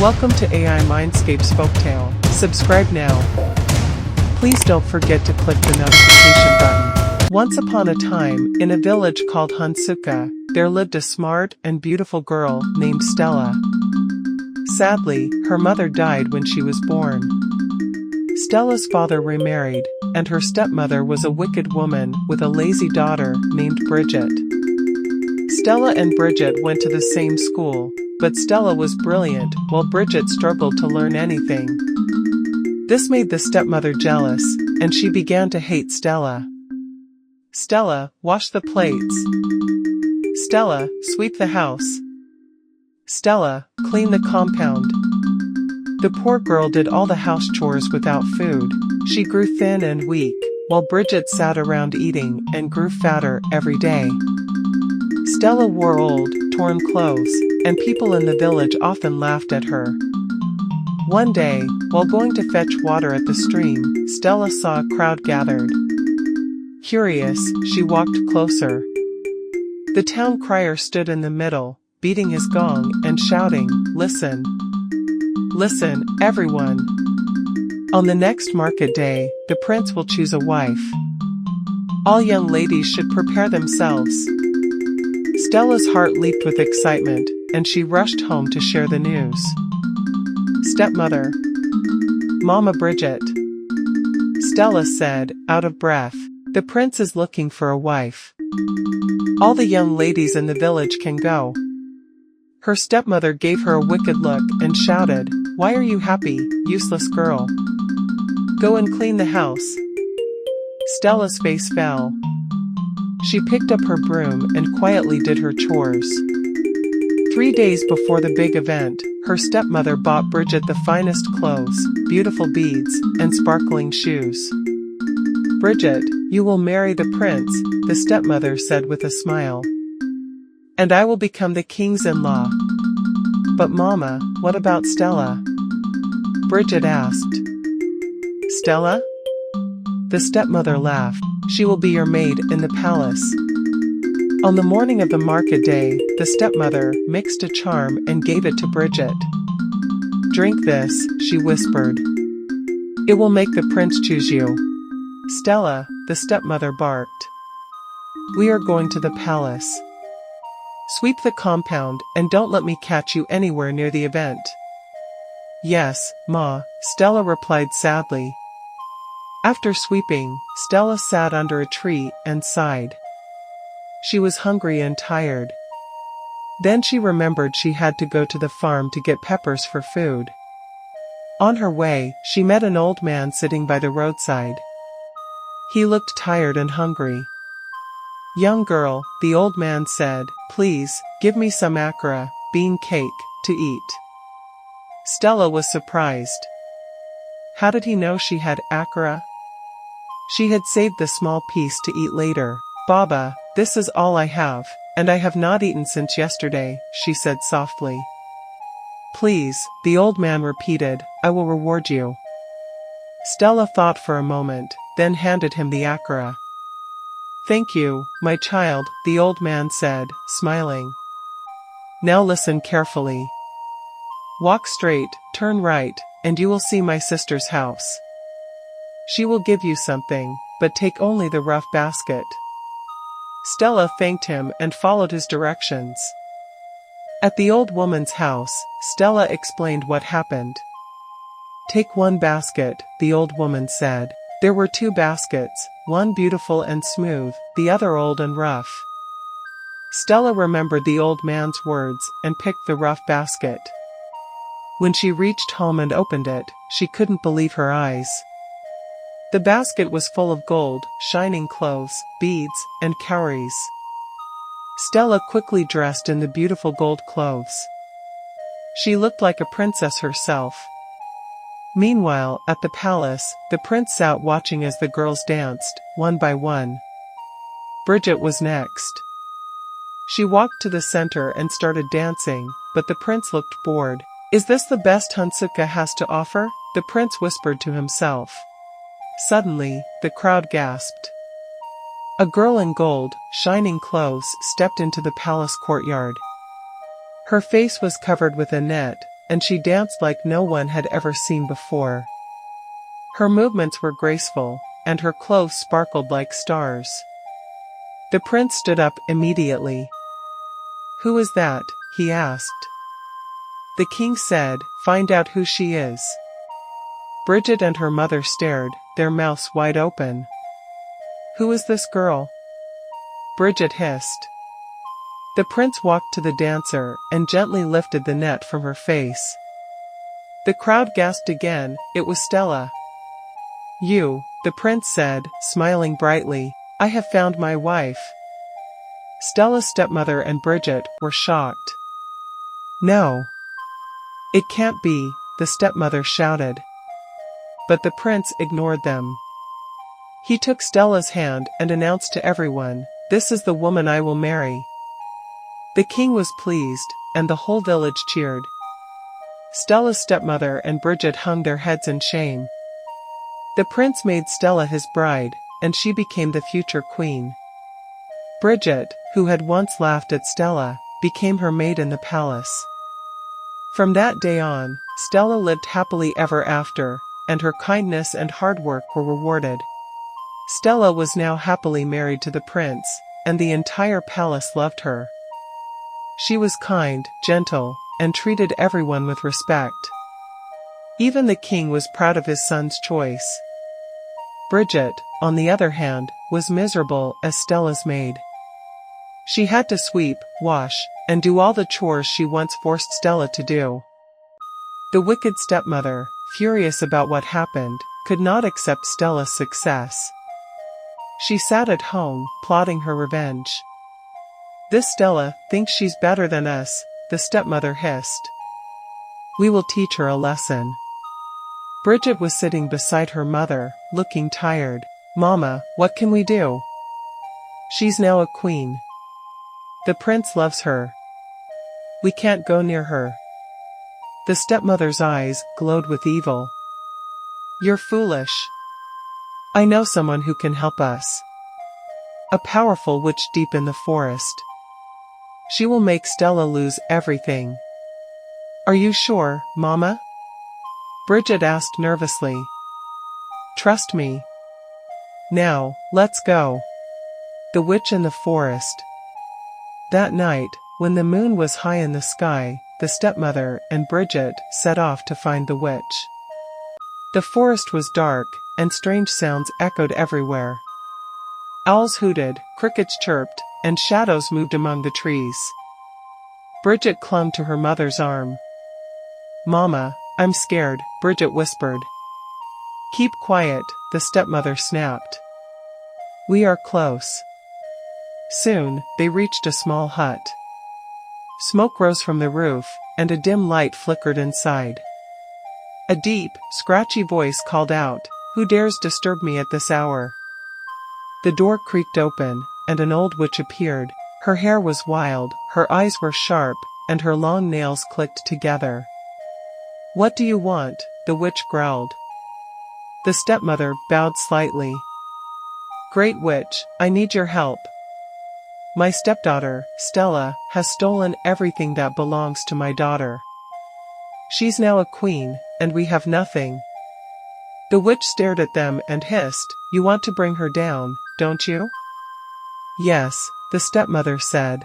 Welcome to AI Mindscape's Folktale. Subscribe now. Please don't forget to click the notification button. Once upon a time, in a village called Hansuka, there lived a smart and beautiful girl named Stella. Sadly, her mother died when she was born. Stella's father remarried, and her stepmother was a wicked woman with a lazy daughter named Bridget. Stella and Bridget went to the same school, but Stella was brilliant while Bridget struggled to learn anything. This made the stepmother jealous, and she began to hate Stella. Stella, wash the plates. Stella, sweep the house. Stella, clean the compound. The poor girl did all the house chores without food. She grew thin and weak, while Bridget sat around eating and grew fatter every day. Stella wore old, torn clothes, and people in the village often laughed at her. One day, while going to fetch water at the stream, Stella saw a crowd gathered. Curious, she walked closer. The town crier stood in the middle, beating his gong and shouting, "Listen! Listen, everyone! On the next market day, the prince will choose a wife. All young ladies should prepare themselves." Stella's heart leaped with excitement, and she rushed home to share the news. "Stepmother! Mama Bridget!" Stella said, out of breath, "The prince is looking for a wife. All the young ladies in the village can go." Her stepmother gave her a wicked look and shouted, "Why are you happy, useless girl? Go and clean the house." Stella's face fell. She picked up her broom and quietly did her chores. 3 days before the big event, her stepmother bought Bridget the finest clothes, beautiful beads, and sparkling shoes. "Bridget, you will marry the prince," the stepmother said with a smile. "And I will become the king's in-law." "But Mama, what about Stella?" Bridget asked. "Stella?" The stepmother laughed. "She will be your maid in the palace." On the morning of the market day, the stepmother mixed a charm and gave it to Bridget. "Drink this," she whispered. "It will make the prince choose you." "Stella," the stepmother barked. "We are going to the palace. Sweep the compound and don't let me catch you anywhere near the event." "Yes, Ma," Stella replied sadly. After sweeping, Stella sat under a tree and sighed. She was hungry and tired. Then she remembered she had to go to the farm to get peppers for food. On her way, she met an old man sitting by the roadside. He looked tired and hungry. "Young girl," the old man said, "please, give me some akara, bean cake, to eat." Stella was surprised. How did he know she had akara? She had saved the small piece to eat later. "Baba, this is all I have, and I have not eaten since yesterday," she said softly. "Please," the old man repeated, "I will reward you." Stella thought for a moment, then handed him the akara. "Thank you, my child," the old man said, smiling. "Now listen carefully. Walk straight, turn right, and you will see my sister's house. She will give you something, but take only the rough basket." Stella thanked him and followed his directions. At the old woman's house, Stella explained what happened. "Take one basket," the old woman said. There were 2 baskets, one beautiful and smooth, the other old and rough. Stella remembered the old man's words and picked the rough basket. When she reached home and opened it, she couldn't believe her eyes. The basket was full of gold, shining clothes, beads, and cowries. Stella quickly dressed in the beautiful gold clothes. She looked like a princess herself. Meanwhile, at the palace, the prince sat watching as the girls danced, one by one. Bridget was next. She walked to the center and started dancing, but the prince looked bored. "Is this the best Hansuka has to offer?" the prince whispered to himself. Suddenly, the crowd gasped. A girl in gold, shining clothes stepped into the palace courtyard. Her face was covered with a net, and she danced like no one had ever seen before. Her movements were graceful, and her clothes sparkled like stars. The prince stood up immediately. "Who is that?" he asked. The king said, "Find out who she is." Bridget and her mother stared, their mouths wide open. "Who is this girl?" Bridget hissed. The prince walked to the dancer and gently lifted the net from her face. The crowd gasped again. It was Stella. "You," the prince said, smiling brightly, "I have found my wife." Stella's stepmother and Bridget were shocked. "No. It can't be," the stepmother shouted. But the prince ignored them. He took Stella's hand and announced to everyone, "This is the woman I will marry." The king was pleased, and the whole village cheered. Stella's stepmother and Bridget hung their heads in shame. The prince made Stella his bride, and she became the future queen. Bridget, who had once laughed at Stella, became her maid in the palace. From that day on, Stella lived happily ever after, and her kindness and hard work were rewarded. Stella was now happily married to the prince, and the entire palace loved her. She was kind, gentle, and treated everyone with respect. Even the king was proud of his son's choice. Bridget, on the other hand, was miserable as Stella's maid. She had to sweep, wash, and do all the chores she once forced Stella to do. The wicked stepmother, furious about what happened, could not accept Stella's success. She sat at home, plotting her revenge. "This Stella thinks she's better than us," the stepmother hissed. "We will teach her a lesson." Bridget was sitting beside her mother, looking tired. "Mama, what can we do? She's now a queen. The prince loves her. We can't go near her." The stepmother's eyes glowed with evil. "You're foolish. I know someone who can help us. A powerful witch deep in the forest. She will make Stella lose everything." "Are you sure, Mama?" Bridget asked nervously. "Trust me. Now, let's go." The witch in the forest. That night, when the moon was high in the sky, the stepmother and Bridget set off to find the witch. The forest was dark, and strange sounds echoed everywhere. Owls hooted, crickets chirped, and shadows moved among the trees. Bridget clung to her mother's arm. "Mama, I'm scared," Bridget whispered. "Keep quiet," the stepmother snapped. "We are close." Soon, they reached a small hut. Smoke rose from the roof, and a dim light flickered inside. A deep, scratchy voice called out, "Who dares disturb me at this hour?" The door creaked open, and an old witch appeared. Her hair was wild, her eyes were sharp, and her long nails clicked together. "What do you want?" the witch growled. The stepmother bowed slightly. "Great witch, I need your help. My stepdaughter, Stella, has stolen everything that belongs to my daughter. She's now a queen, and we have nothing." The witch stared at them and hissed, "You want to bring her down, don't you?" "Yes," the stepmother said.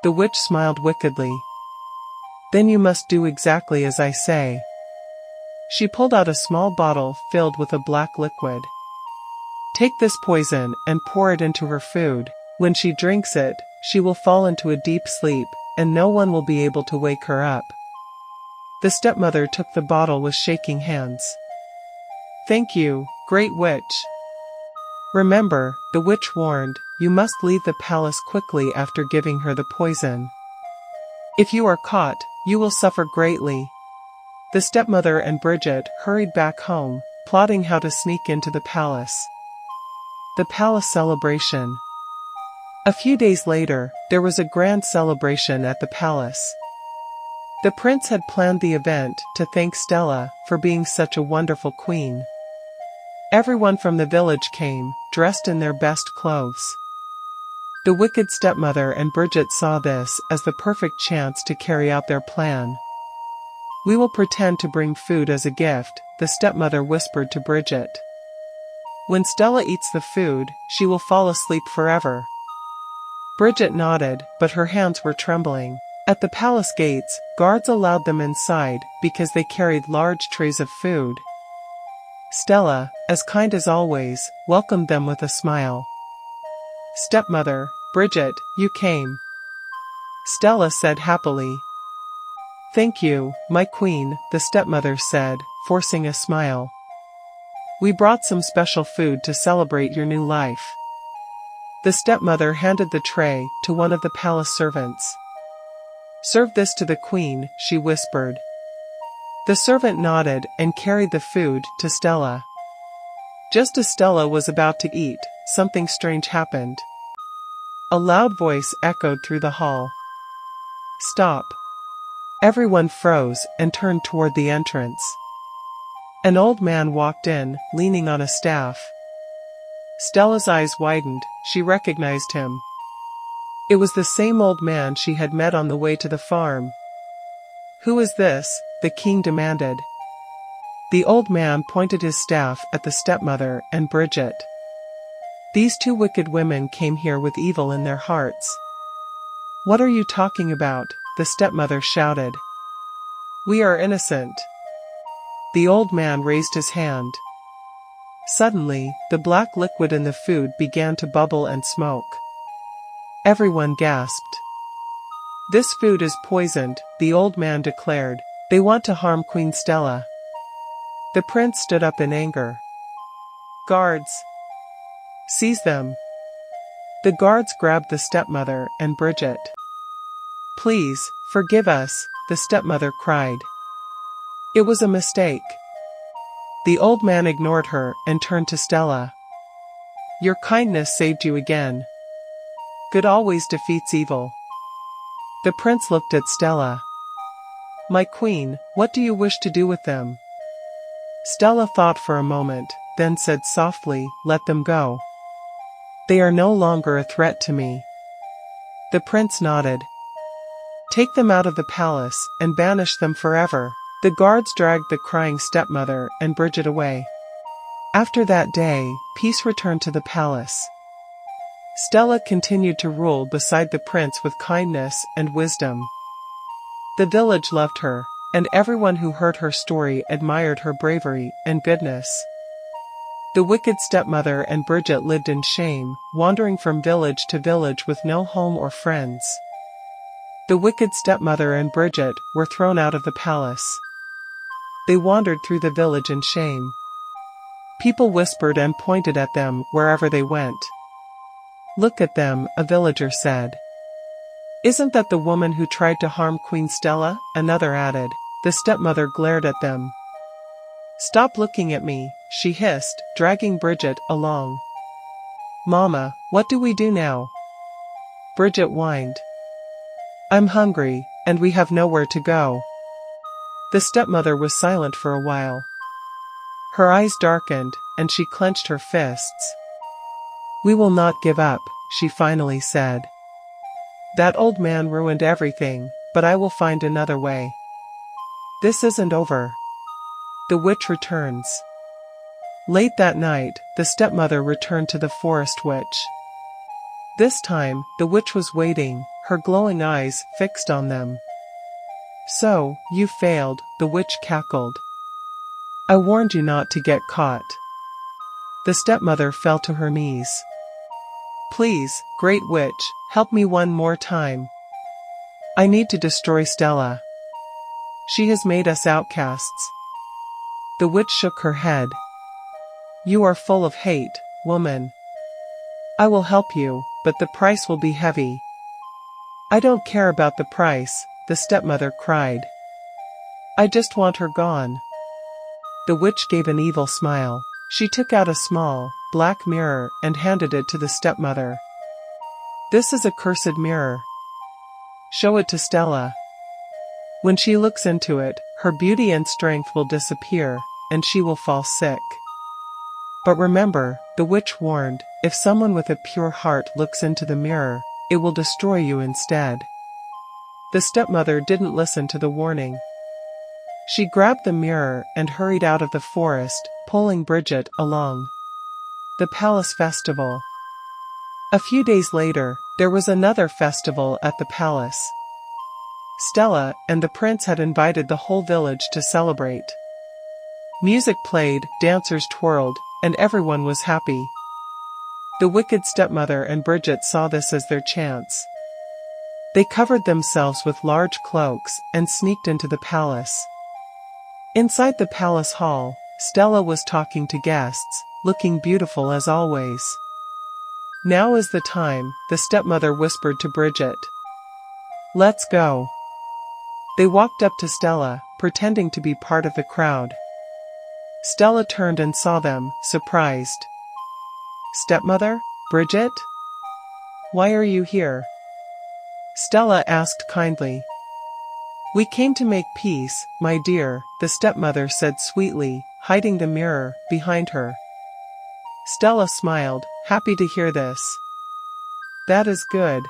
The witch smiled wickedly. "Then you must do exactly as I say." She pulled out a small bottle filled with a black liquid. "Take this poison and pour it into her food. When she drinks it, she will fall into a deep sleep, and no one will be able to wake her up." The stepmother took the bottle with shaking hands. "Thank you, great witch. Remember," the witch warned, "you must leave the palace quickly after giving her the poison. If you are caught, you will suffer greatly." The stepmother and Bridget hurried back home, plotting how to sneak into the palace. The palace celebration. A few days later, there was a grand celebration at the palace. The prince had planned the event to thank Stella for being such a wonderful queen. Everyone from the village came, dressed in their best clothes. The wicked stepmother and Bridget saw this as the perfect chance to carry out their plan. We will pretend to bring food as a gift, the stepmother whispered to Bridget. When Stella eats the food, she will fall asleep forever. Bridget nodded, but her hands were trembling. At the palace gates, guards allowed them inside because they carried large trays of food. Stella, as kind as always, welcomed them with a smile. "Stepmother, Bridget, you came," Stella said happily. "Thank you, my queen," the stepmother said, forcing a smile. "We brought some special food to celebrate your new life." The stepmother handed the tray to one of the palace servants. "Serve this to the queen," she whispered. The servant nodded and carried the food to Stella. Just as Stella was about to eat, something strange happened. A loud voice echoed through the hall. "Stop!" Everyone froze and turned toward the entrance. An old man walked in, leaning on a staff. Stella's eyes widened, she recognized him. It was the same old man she had met on the way to the farm. "Who is this?" the king demanded. The old man pointed his staff at the stepmother and Bridget. "These two wicked women came here with evil in their hearts." "What are you talking about?" the stepmother shouted. "We are innocent." The old man raised his hand. Suddenly, the black liquid in the food began to bubble and smoke. Everyone gasped. "This food is poisoned," the old man declared. "They want to harm Queen Stella." The prince stood up in anger. "Guards! Seize them!" The guards grabbed the stepmother and Bridget. "Please, forgive us," the stepmother cried. "It was a mistake." The old man ignored her and turned to Stella. "Your kindness saved you again. Good always defeats evil." The prince looked at Stella. "My queen, what do you wish to do with them?" Stella thought for a moment, then said softly, "Let them go. They are no longer a threat to me." The prince nodded. "Take them out of the palace and banish them forever." The guards dragged the crying stepmother and Bridget away. After that day, peace returned to the palace. Stella continued to rule beside the prince with kindness and wisdom. The village loved her, and everyone who heard her story admired her bravery and goodness. The wicked stepmother and Bridget lived in shame, wandering from village to village with no home or friends. The wicked stepmother and Bridget were thrown out of the palace. They wandered through the village in shame. People whispered and pointed at them wherever they went. "Look at them," a villager said. "Isn't that the woman who tried to harm Queen Stella?" another added. The stepmother glared at them. "Stop looking at me," she hissed, dragging Bridget along. "Mama, what do we do now?" Bridget whined. "I'm hungry, and we have nowhere to go." The stepmother was silent for a while. Her eyes darkened, and she clenched her fists. "We will not give up," she finally said. "That old man ruined everything, but I will find another way. This isn't over." The witch returns. Late that night, the stepmother returned to the forest witch. This time, the witch was waiting, her glowing eyes fixed on them. "So, you failed," the witch cackled. "I warned you not to get caught." The stepmother fell to her knees. "Please, great witch, help me one more time. I need to destroy Stella. She has made us outcasts." The witch shook her head. "You are full of hate, woman. I will help you, but the price will be heavy." "I don't care about the price," the stepmother cried. "I just want her gone." The witch gave an evil smile. She took out a small, black mirror and handed it to the stepmother. "This is a cursed mirror. Show it to Stella. When she looks into it, her beauty and strength will disappear, and she will fall sick. But remember," the witch warned, "if someone with a pure heart looks into the mirror, it will destroy you instead." The stepmother didn't listen to the warning. She grabbed the mirror and hurried out of the forest, pulling Bridget along. The palace festival. A few days later, there was another festival at the palace. Stella and the prince had invited the whole village to celebrate. Music played, dancers twirled, and everyone was happy. The wicked stepmother and Bridget saw this as their chance. They covered themselves with large cloaks and sneaked into the palace. Inside the palace hall, Stella was talking to guests, looking beautiful as always. "Now is the time," the stepmother whispered to Bridget. "Let's go." They walked up to Stella, pretending to be part of the crowd. Stella turned and saw them, surprised. "Stepmother? Bridget? Why are you here?" Stella asked kindly. "We came to make peace, my dear," the stepmother said sweetly, hiding the mirror behind her. Stella smiled, happy to hear this. "That is good.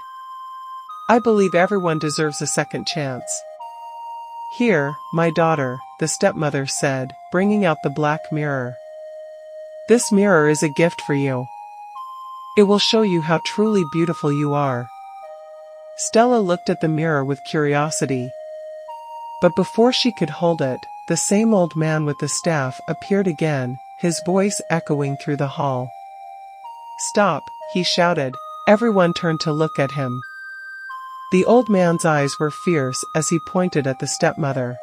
I believe everyone deserves a second chance." "Here, my daughter," the stepmother said, bringing out the black mirror. "This mirror is a gift for you. It will show you how truly beautiful you are." Stella looked at the mirror with curiosity. But before she could hold it, the same old man with the staff appeared again, his voice echoing through the hall. "Stop," he shouted. Everyone turned to look at him. The old man's eyes were fierce as he pointed at the stepmother.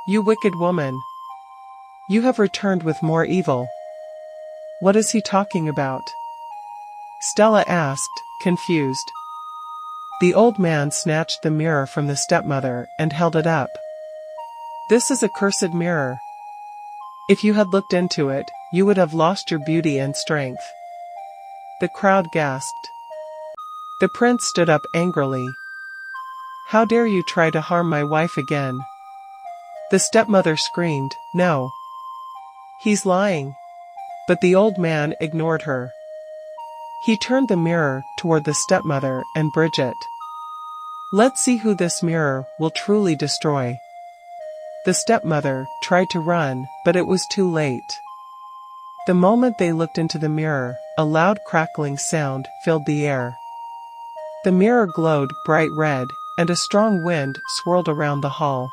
"You wicked woman! You have returned with more evil. What is he talking about?" Stella asked, confused. The old man snatched the mirror from the stepmother and held it up. "This is a cursed mirror. If you had looked into it, you would have lost your beauty and strength." The crowd gasped. The prince stood up angrily. "How dare you try to harm my wife again?" The stepmother screamed, "No. He's lying." But the old man ignored her. He turned the mirror toward the stepmother and Bridget. "Let's see who this mirror will truly destroy." The stepmother tried to run, but it was too late. The moment they looked into the mirror, a loud crackling sound filled the air. The mirror glowed bright red, and a strong wind swirled around the hall.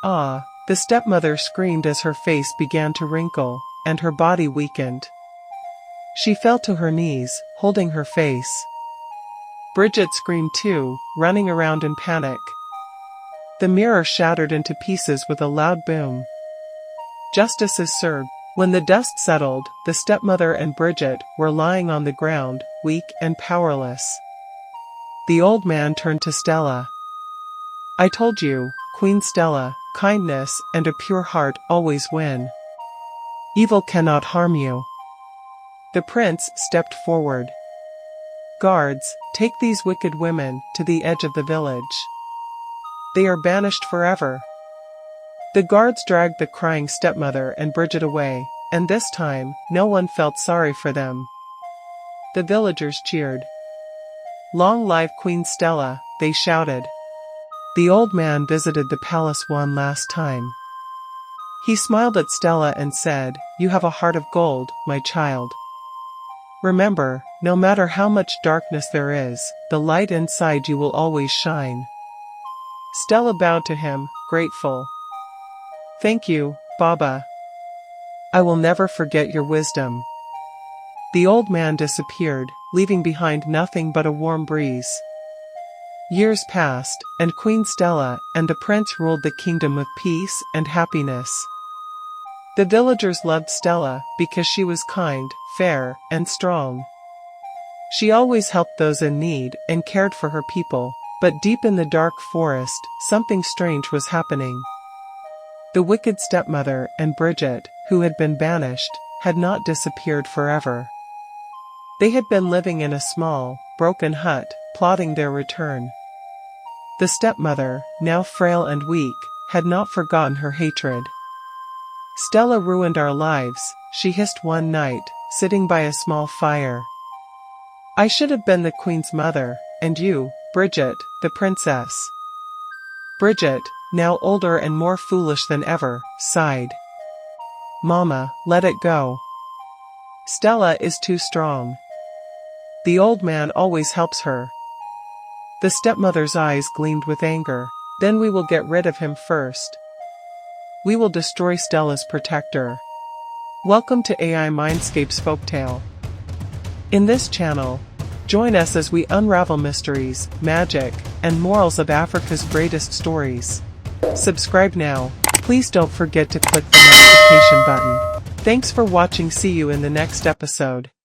"Ah!" the stepmother screamed as her face began to wrinkle, and her body weakened. She fell to her knees, holding her face. Bridget screamed too, running around in panic. The mirror shattered into pieces with a loud boom. Justice is served. When the dust settled, the stepmother and Bridget were lying on the ground, weak and powerless. The old man turned to Stella. "I told you, Queen Stella, kindness and a pure heart always win. Evil cannot harm you." The prince stepped forward. "Guards, take these wicked women to the edge of the village. They are banished forever." The guards dragged the crying stepmother and Bridget away, and this time, no one felt sorry for them. The villagers cheered. "Long live Queen Stella," they shouted. The old man visited the palace one last time. He smiled at Stella and said, "You have a heart of gold, my child. Remember, no matter how much darkness there is, the light inside you will always shine." Stella bowed to him, grateful. "Thank you, Baba. I will never forget your wisdom." The old man disappeared, leaving behind nothing but a warm breeze. Years passed, and Queen Stella and the prince ruled the kingdom with peace and happiness. The villagers loved Stella because she was kind, fair, and strong. She always helped those in need and cared for her people, but deep in the dark forest, something strange was happening. The wicked stepmother and Bridget, who had been banished, had not disappeared forever. They had been living in a small, broken hut, plotting their return. The stepmother, now frail and weak, had not forgotten her hatred. "Stella ruined our lives," she hissed one night, sitting by a small fire. "I should have been the queen's mother, and you, Bridget, the princess." Bridget, now older and more foolish than ever, sighed. Mama, let it go. Stella is too strong. The old man always helps her. The stepmother's eyes gleamed with anger. Then we will get rid of him first. We will destroy Stella's protector. Welcome to AI Mindscape's Folktale. In this channel, join us as we unravel mysteries, magic, and morals of Africa's greatest stories. Subscribe now. Please don't forget to click the notification button. Thanks for watching. See you in the next episode.